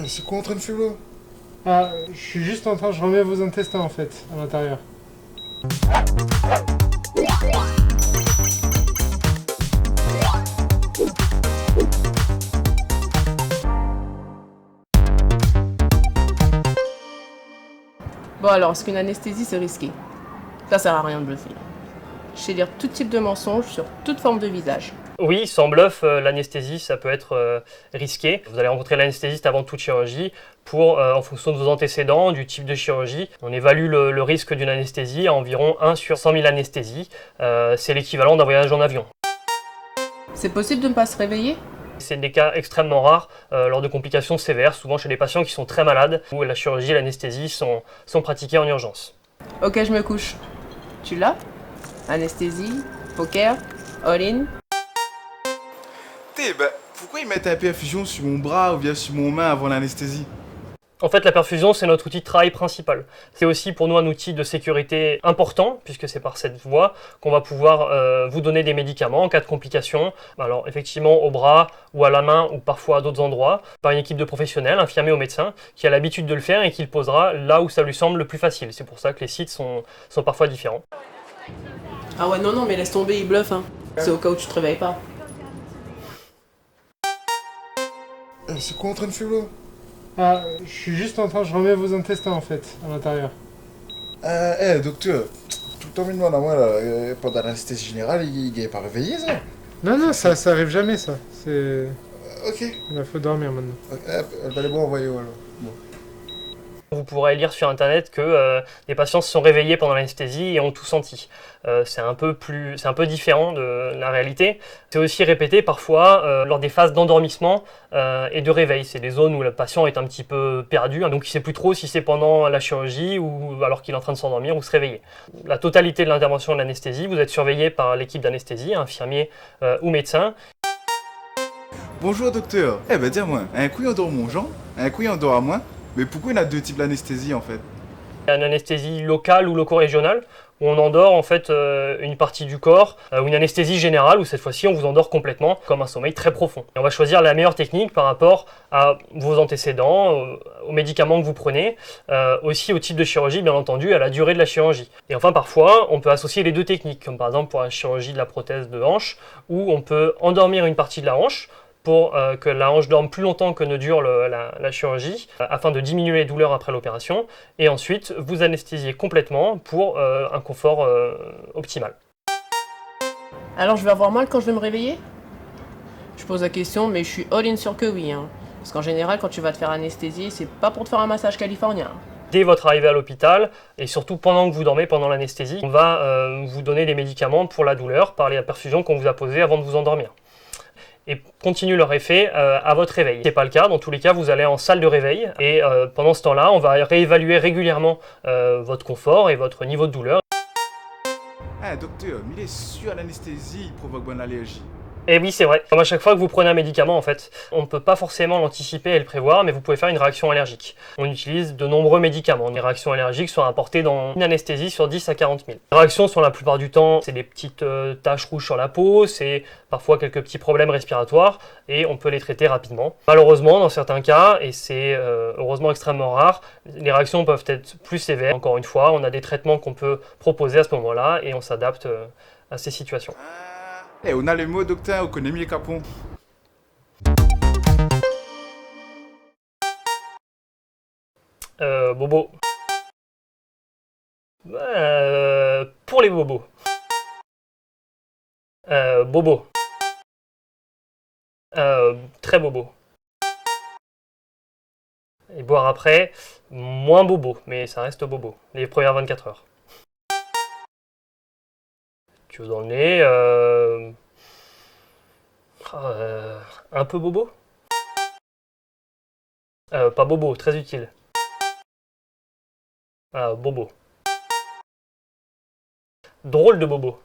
Mais c'est quoi en train de faire là? Ah, je suis juste en train, je remets vos intestins en fait, à l'intérieur. Bon alors, est-ce qu'une anesthésie c'est risqué? Ça sert à rien de bluffer. Je sais lire tout type de mensonges sur toute forme de visage. Oui, sans bluff, l'anesthésie, ça peut être risqué. Vous allez rencontrer l'anesthésiste avant toute chirurgie pour, en fonction de vos antécédents, du type de chirurgie, on évalue le risque d'une anesthésie à environ 1 sur 100 000 anesthésies. C'est l'équivalent d'un voyage en avion. C'est possible de ne pas se réveiller? C'est des cas extrêmement rares lors de complications sévères, souvent chez des patients qui sont très malades, où la chirurgie et l'anesthésie sont pratiquées en urgence. Ok, je me couche. Tu l'as? Anesthésie, poker, all-in. Pourquoi ils mettent la perfusion sur mon bras ou bien sur mon main avant l'anesthésie? En fait, la perfusion, c'est notre outil de travail principal. C'est aussi pour nous un outil de sécurité important, puisque c'est par cette voie qu'on va pouvoir vous donner des médicaments en cas de complications. Alors effectivement au bras ou à la main ou parfois à d'autres endroits, par une équipe de professionnels, infirmiers ou médecins, qui a l'habitude de le faire et qui le posera là où ça lui semble le plus facile. C'est pour ça que les sites sont parfois différents. Ah ouais, non, mais laisse tomber, il bluffe, hein. C'est au cas où tu te réveilles pas. C'est quoi en train de faire là? Ah, je suis juste en train, je remets vos intestins en fait, à l'intérieur. Docteur, tout le temps, il demande à moi, là, pendant l'anesthésie générale, il n'est pas réveillé, ça? Non, ça arrive jamais ça. C'est... Ok. Il faut dormir maintenant. Allez, bon, envoyez, alors. Bon. Vous pourrez lire sur internet que les patients se sont réveillés pendant l'anesthésie et ont tout senti. C'est un peu différent de la réalité. C'est aussi répété parfois lors des phases d'endormissement et de réveil. C'est des zones où le patient est un petit peu perdu, hein, donc il ne sait plus trop si c'est pendant la chirurgie ou alors qu'il est en train de s'endormir ou se réveiller. La totalité de l'intervention de l'anesthésie, vous êtes surveillé par l'équipe d'anesthésie, infirmier ou médecin. Bonjour, docteur. Dis-moi, un coup il endort mon Jean, un coup il endort à moi. Mais pourquoi il y a deux types d'anesthésie en fait? Une anesthésie locale ou loco-régionale, où on endort en fait une partie du corps, ou une anesthésie générale, où cette fois-ci on vous endort complètement, comme un sommeil très profond. Et on va choisir la meilleure technique par rapport à vos antécédents, aux médicaments que vous prenez, aussi au type de chirurgie bien entendu, à la durée de la chirurgie. Et enfin parfois on peut associer les deux techniques, comme par exemple pour la chirurgie de la prothèse de hanche, où on peut endormir une partie de la hanche, pour que la hanche dorme plus longtemps que ne dure la chirurgie, afin de diminuer les douleurs après l'opération, et ensuite vous anesthésiez complètement pour un confort optimal. Alors je vais avoir mal quand je vais me réveiller? Je pose la question, mais je suis all-in sur que oui, hein. Parce qu'en général, quand tu vas te faire anesthésier, c'est pas pour te faire un massage californien. Dès votre arrivée à l'hôpital, et surtout pendant que vous dormez, pendant l'anesthésie, on va vous donner des médicaments pour la douleur par les perfusions qu'on vous a posées avant de vous endormir. Et continuent leur effet à votre réveil. Ce n'est pas le cas, dans tous les cas, vous allez en salle de réveil et pendant ce temps-là, on va réévaluer régulièrement votre confort et votre niveau de douleur. Docteur, mais il est sûr l'anesthésie provoque bonne allergie. Et oui, c'est vrai. Comme à chaque fois que vous prenez un médicament, en fait, on ne peut pas forcément l'anticiper et le prévoir, mais vous pouvez faire une réaction allergique. On utilise de nombreux médicaments. Les réactions allergiques sont rapportées dans une anesthésie sur 10 à 40 000. Les réactions sont la plupart du temps, c'est des petites taches rouges sur la peau, c'est parfois quelques petits problèmes respiratoires, et on peut les traiter rapidement. Malheureusement, dans certains cas, et c'est heureusement extrêmement rare, les réactions peuvent être plus sévères. Encore une fois, on a des traitements qu'on peut proposer à ce moment-là, et on s'adapte à ces situations. On a le mot, docteur, on connaît mieux les capons. Bobo. Pour les bobos. Bobo. Très bobo. Et boire après, moins bobo, mais ça reste bobo. Les premières 24 heures. Tu veux dans le nez, un peu bobo. Pas bobo, très utile. Bobo. Drôle de bobo.